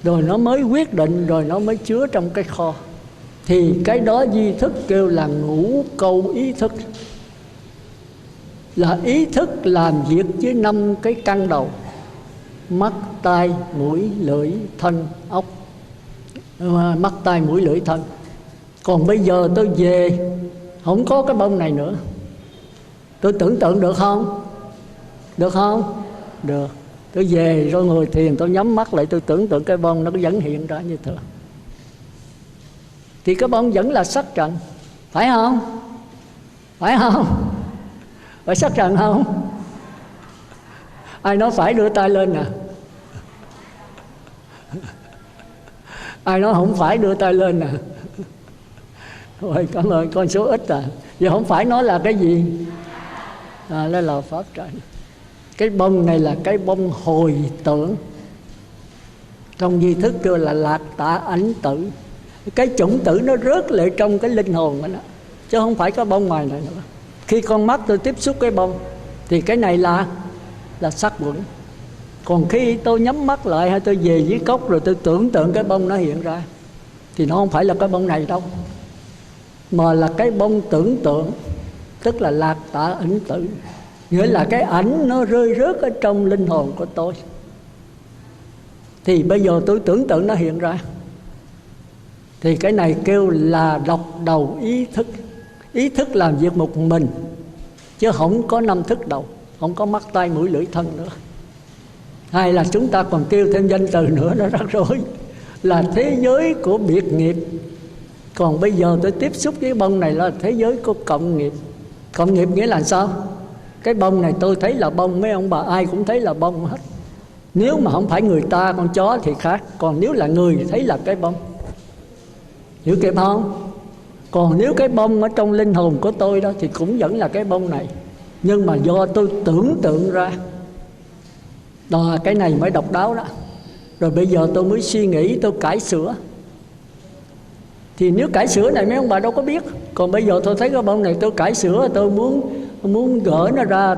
rồi nó mới quyết định, rồi nó mới chứa trong cái kho. Thì cái đó duy thức kêu là ngũ câu ý thức. Là ý thức làm việc với 5 cái căn đầu: mắt, tai, mũi, lưỡi, thân, ốc. Mắt, tai, mũi, lưỡi, thân. Còn bây giờ tôi về không có cái bông này nữa, tôi tưởng tượng được không? Được không? Được. Tôi về rồi ngồi thiền, tôi nhắm mắt lại, tôi tưởng tượng cái bông nó vẫn hiện ra như thường. Thì cái bông vẫn là sắc trần, phải không? Phải không? Phải sắc trần không? Ai nói phải đưa tay lên nè. Ai nói không phải đưa tay lên nè. Rồi cảm ơn, con số ít à. Giờ không phải nói là cái gì? Đó là pháp trần. Cái bông này là cái bông hồi tưởng. Trong duy thức kêu là lạc tả ảnh tử. Cái chủng tử nó rớt lại trong cái linh hồn đó, chứ không phải cái bông ngoài này nữa. Khi con mắt tôi tiếp xúc cái bông thì cái này là sắc vững. Còn khi tôi nhắm mắt lại hay tôi về dưới cốc rồi tôi tưởng tượng cái bông nó hiện ra thì nó không phải là cái bông này đâu, mà là cái bông tưởng tượng, tức là lạc tả ảnh tử. Nghĩa là cái ảnh nó rơi rớt ở trong linh hồn của tôi. Thì bây giờ tôi tưởng tượng nó hiện ra. Thì cái này kêu là độc đầu ý thức. Ý thức làm việc một mình, chứ không có 5 thức đầu, không có mắt, tai, mũi, lưỡi, thân nữa. Hay là chúng ta còn kêu thêm danh từ nữa, nó rắc rối, là thế giới của biệt nghiệp. Còn bây giờ tôi tiếp xúc với bông này là thế giới của cộng nghiệp. Cộng nghiệp nghĩa là sao? Cái bông này tôi thấy là bông, mấy ông bà ai cũng thấy là bông hết. Nếu mà không phải người ta, con chó thì khác. Còn nếu là người thì thấy là cái bông. Hiểu kịp không? Còn nếu cái bông ở trong linh hồn của tôi đó thì cũng vẫn là cái bông này, nhưng mà do tôi tưởng tượng ra. Đó, cái này mới độc đáo đó. Rồi bây giờ tôi mới suy nghĩ, tôi cải sửa. Thì nếu cải sửa này mấy ông bà đâu có biết. Còn bây giờ tôi thấy cái bông này tôi cải sửa, tôi muốn gỡ nó ra,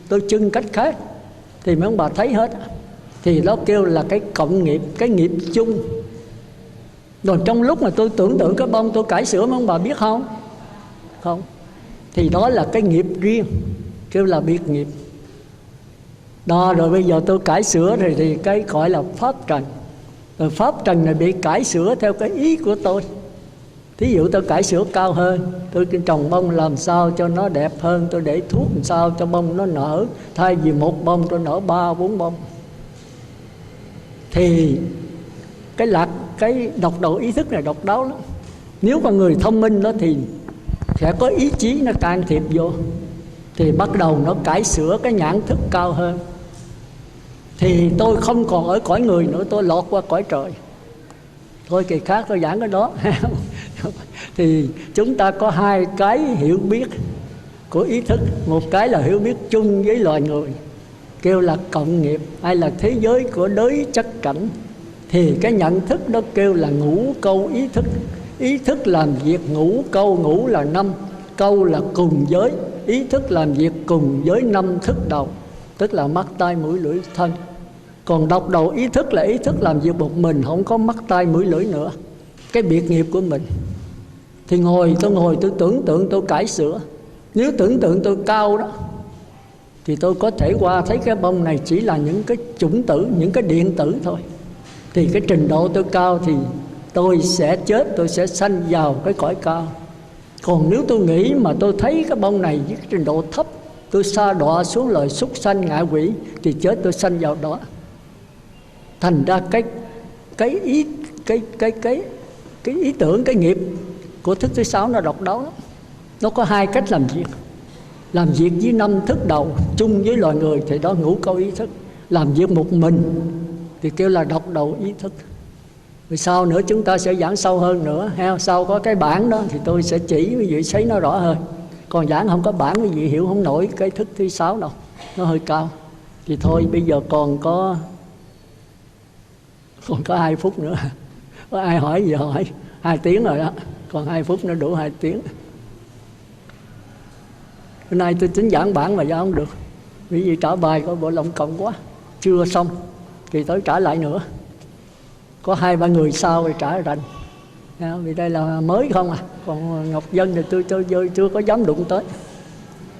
tôi trưng cách khác thì mấy ông bà thấy hết. Thì đó kêu là cái cộng nghiệp, cái nghiệp chung. Rồi trong lúc mà tôi tưởng tượng cái bông tôi cải sửa, mấy ông bà biết không? Không. Thì đó là cái nghiệp riêng, kêu là biệt nghiệp. Đó, rồi bây giờ tôi cải sửa rồi thì cái gọi là pháp trần. Rồi pháp trần này bị cải sửa theo cái ý của tôi. Thí dụ tôi cải sửa cao hơn, tôi trồng bông làm sao cho nó đẹp hơn, tôi để thuốc làm sao cho bông nó nở, thay vì một bông tôi nở 3-4 bông. Thì cái độc đầu ý thức này độc đáo lắm. Nếu mà người thông minh đó thì sẽ có ý chí nó can thiệp vô, thì bắt đầu nó cải sửa cái nhãn thức cao hơn. Thì tôi không còn ở cõi người nữa, tôi lọt qua cõi trời. Thôi kỳ khác tôi giảng cái đó. Thì chúng ta có 2 cái hiểu biết của ý thức. Một cái là hiểu biết chung với loài người, kêu là cộng nghiệp, hay là thế giới của đới chất cảnh. Thì cái nhận thức đó kêu là ngũ câu ý thức. Ý thức làm việc ngũ câu, ngũ là 5, câu là cùng giới. Ý thức làm việc cùng với 5 thức đầu, tức là mắt, tai, mũi, lưỡi, thân. Còn độc đầu ý thức là ý thức làm việc một mình, không có mắt, tai, mũi, lưỡi nữa. Cái biệt nghiệp của mình. Thì tôi ngồi tôi tưởng tượng tôi cải sửa. Nếu tưởng tượng tôi cao đó thì tôi có thể qua thấy cái bông này chỉ là những cái chủng tử, những cái điện tử thôi. Thì cái trình độ tôi cao thì tôi sẽ chết, tôi sẽ sanh vào cái cõi cao. Còn nếu tôi nghĩ mà tôi thấy cái bông này với cái trình độ thấp, tôi sa đọa xuống lời súc sanh ngạ quỷ, thì chết tôi sanh vào đó. Thành ra cái ý tưởng, cái nghiệp của thức thứ sáu nó độc đáo lắm. Nó có hai cách làm việc. Làm việc với 5 thức đầu chung với loài người thì đó ngũ câu ý thức. Làm việc một mình thì kêu là độc đầu ý thức. Rồi sau nữa chúng ta sẽ giảng sâu hơn nữa ha. Sau có cái bản đó thì tôi sẽ chỉ quý vị thấy nó rõ hơn. Còn giảng không có bản quý vị hiểu không nổi cái thức thứ sáu đâu, nó hơi cao. Thì thôi bây giờ còn có 2 phút nữa. Có ai hỏi gì hỏi. 2 tiếng rồi đó, còn 2 phút nữa đủ 2 tiếng. Hôm nay tôi tính giảng bản mà giảng không được, vì trả bài có bộ lộng cộng quá, chưa xong thì tới trả lại nữa. Có 2-3 người sau thì trả rành. Vì đây là mới không à. Còn Ngọc Dân thì tôi chưa có dám đụng tới,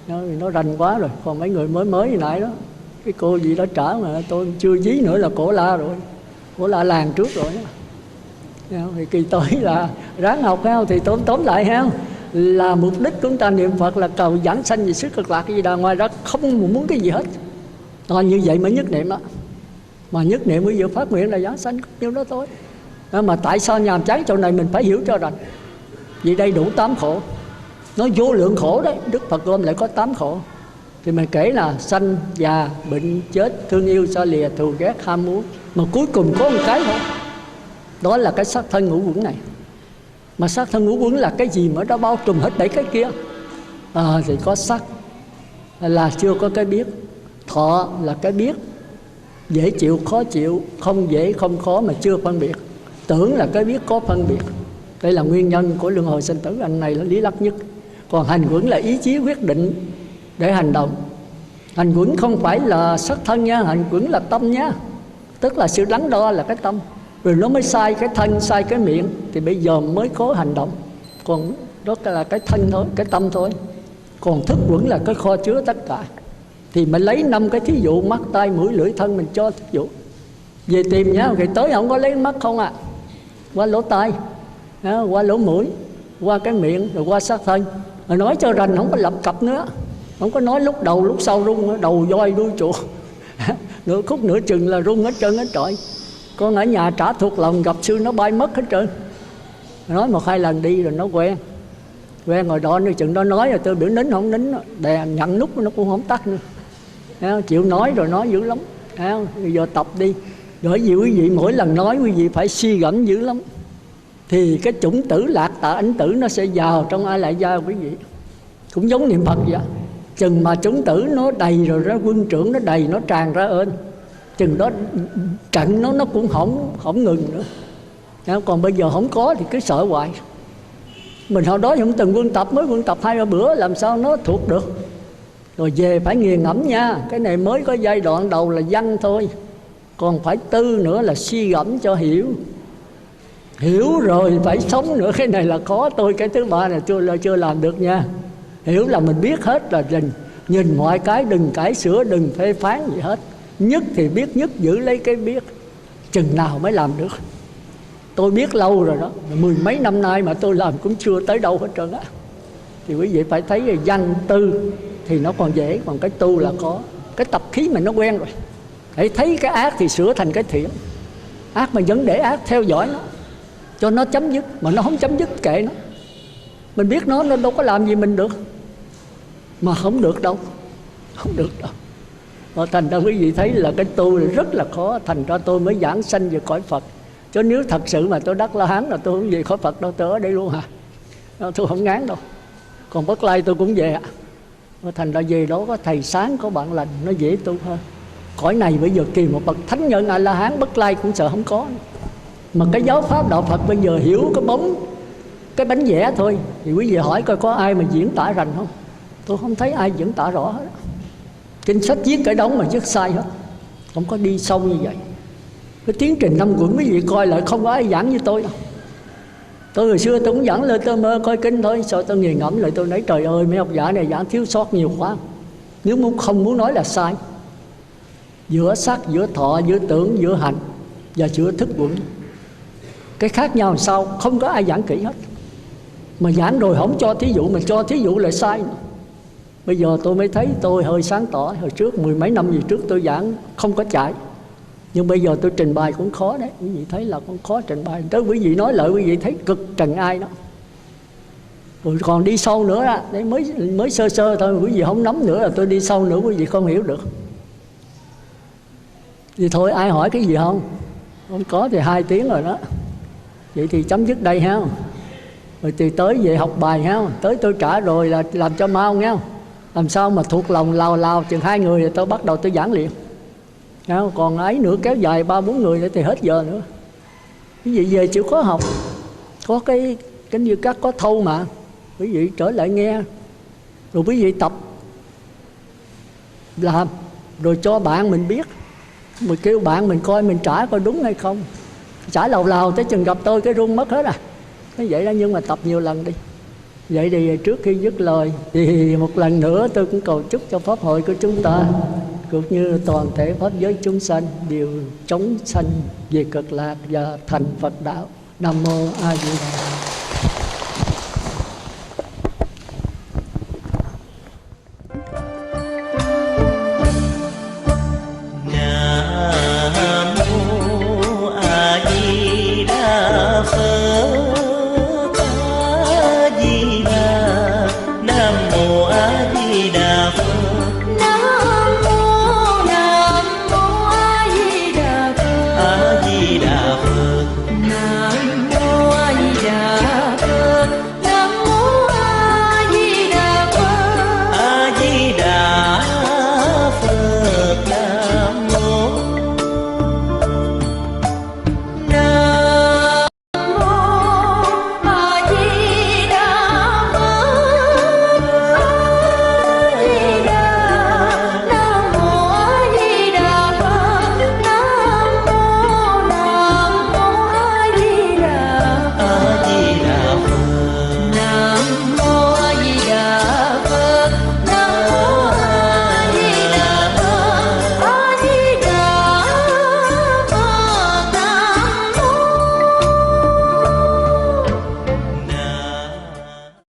vì nó rành quá rồi. Còn mấy người mới nãy đó, cái cô gì đó trả mà tôi chưa dí nữa là cổ la rồi. Cổ la làng trước rồi đó. Thì kỳ tới là ráng học ha. Thì tóm lại ha, là mục đích chúng ta niệm Phật là cầu giảng sanh về sức cực lạc cái gì đó, ngoài ra không muốn cái gì hết. Như vậy mới nhất niệm đó. Mà nhất niệm quý vị phát nguyện là giảng sanh nhiêu đó thôi. Mà tại sao nhàm chán chỗ này mình phải hiểu cho rành. Vì đây đủ 8 khổ. Nó vô lượng khổ đấy. Đức Phật gom lại có 8 khổ. Thì mình kể là sanh, già, bệnh, chết, thương yêu, xa lìa, thù ghét, ham muốn. Mà cuối cùng có một cái thôi. Đó là cái sắc thân ngũ uẩn này. Mà sắc thân ngũ uẩn là cái gì mà nó bao trùm hết 7 cái kia. Thì có sắc là chưa có cái biết. Thọ là cái biết. Dễ chịu, khó chịu, không dễ, không khó mà chưa phân biệt. Tưởng là cái biết có phân biệt. Đây là nguyên nhân của luân hồi sinh tử. Anh này là lý lắc nhất. Còn hành quẩn là ý chí quyết định để hành động. Hành quẩn không phải là sắc thân nha. Hành quẩn là tâm nha. Tức là sự đắn đo là cái tâm. Rồi nó mới sai cái thân, sai cái miệng. Thì bây giờ mới có hành động. Còn đó là cái thân thôi, cái tâm thôi. Còn thức quẩn là cái kho chứa tất cả. Thì mình lấy 5 cái thí dụ: mắt, tai, mũi, lưỡi, thân. Mình cho thí dụ về tìm nhá. Thì tới không có lấy mắt không à, qua lỗ tai, qua lỗ mũi, qua cái miệng, rồi qua xác thân. Rồi nói cho rành, không có lập cập nữa. Không có nói lúc đầu lúc sau rung, đầu voi đuôi chuột. Nửa khúc nửa chừng là rung hết trơn hết trọi. Con ở nhà trả thuộc lòng, gặp sư nó bay mất hết trơn. Nói 1-2 lần đi rồi nó quen rồi đó. Nơi chừng đó nói rồi tôi biểu nín không nín, đè nhận nút nó cũng không tắt nữa. Chịu nói rồi nói dữ lắm. Bây giờ tập đi. Bởi vì quý vị mỗi lần nói quý vị phải suy gẫm dữ lắm. Thì cái chủng tử lạc tạ ảnh tử nó sẽ vào trong ai lại gia quý vị. Cũng giống niệm Phật vậy. Chừng mà chủng tử nó đầy rồi đó, quân trưởng nó đầy, nó tràn ra ơn, chừng đó trận nó cũng không ngừng nữa. Còn bây giờ không có thì cứ sợ hoài. Mình hồi đó không từng quân tập, mới quân tập 2-3 bữa làm sao nó thuộc được. Rồi về phải nghiền ngẫm nha. Cái này mới có giai đoạn đầu là văn thôi. Còn phải tư nữa là suy gẫm cho hiểu. Hiểu rồi phải sống nữa. Cái này là khó. Tôi cái thứ ba này chưa làm được nha. Hiểu là mình biết hết là nhìn mọi cái, đừng cải sửa, đừng phê phán gì hết. Nhất thì biết nhất, giữ lấy cái biết. Chừng nào mới làm được. Tôi biết lâu rồi đó, 10 mấy năm nay mà tôi làm cũng chưa tới đâu hết trơn á. Thì quý vị phải thấy văn tư thì nó còn dễ, còn cái tu là khó. Cái tập khí mình nó quen rồi. Hãy thấy cái ác thì sửa thành cái thiện. Ác mà vẫn để ác, theo dõi nó cho nó chấm dứt. Mà nó không chấm dứt kệ nó. Mình biết nó đâu có làm gì mình được. Mà không được đâu. Không được đâu. Thành ra quý vị thấy là cái tu rất là khó. Thành ra tôi mới giảng sanh về cõi Phật. Chứ nếu thật sự mà tôi đắc La Hán là tôi không về cõi Phật đâu. Tôi ở đây luôn hả. Tôi không ngán đâu. Còn Bất Lai tôi cũng về ạ. Thành ra về đó có thầy sáng, có bạn lành, nó dễ tu hơn. Cõi này bây giờ kì một bậc thánh nhân A La Hán, Bất Lai cũng sợ không có. Mà cái giáo pháp đạo Phật bây giờ hiểu cái bóng, cái bánh vẽ thôi. Thì quý vị hỏi coi có ai mà diễn tả rành không? Tôi không thấy ai diễn tả rõ hết. Kinh sách viết cái đống mà viết sai hết. Không có đi sâu như vậy. Cái tiến trình 5 quận quý vị coi lại không có ai giảng như tôi đâu. Tôi hồi xưa tôi cũng dẫn lên tôi mơ coi kinh thôi, sau tôi nghiền ngẫm lại tôi nói trời ơi mấy học giả này giảng thiếu sót nhiều quá. Nếu không muốn nói là sai. Giữa sắc, giữa thọ, giữa tưởng, giữa hành và giữa thức quẩn, cái khác nhau làm sao không có ai giảng kỹ hết. Mà giảng rồi không cho thí dụ, mà cho thí dụ lại sai. Bây giờ tôi mới thấy tôi hơi sáng tỏ. Hồi trước 10 mấy năm gì trước tôi giảng không có chạy, nhưng bây giờ tôi trình bày cũng khó đấy. Quý vị thấy là cũng khó trình bày. Tới quý vị nói lại quý vị thấy cực trần ai đó. Rồi còn đi sâu nữa đó, đấy mới sơ sơ thôi, quý vị không nắm nữa là tôi đi sâu nữa quý vị không hiểu được. Thì thôi ai hỏi cái gì không? Không có thì 2 tiếng rồi đó. Vậy thì chấm dứt đây ha. Rồi thì tới về học bài ha. Tới tôi trả rồi là làm cho mau nha. Làm sao mà thuộc lòng lao chừng 2 người rồi tôi bắt đầu tôi giảng liền. Còn ấy nữa kéo dài 3-4 người thì hết giờ nữa. Quý vị về chịu khó học. Có cái như các có thâu mà. Quý vị trở lại nghe. Rồi quý vị tập làm. Rồi cho bạn mình biết. Mình kêu bạn mình coi mình trả coi đúng hay không. Trả lào tới chừng gặp tôi cái run mất hết à. Thế vậy đó, nhưng mà tập nhiều lần đi. Vậy thì trước khi dứt lời thì một lần nữa tôi cũng cầu chúc cho pháp hội của chúng ta cũng như toàn thể pháp giới chúng sanh đều chống sanh về cực lạc và thành Phật đạo. Nam mô A Di Đà. Nam mô A Di Đà, Nam mô A Di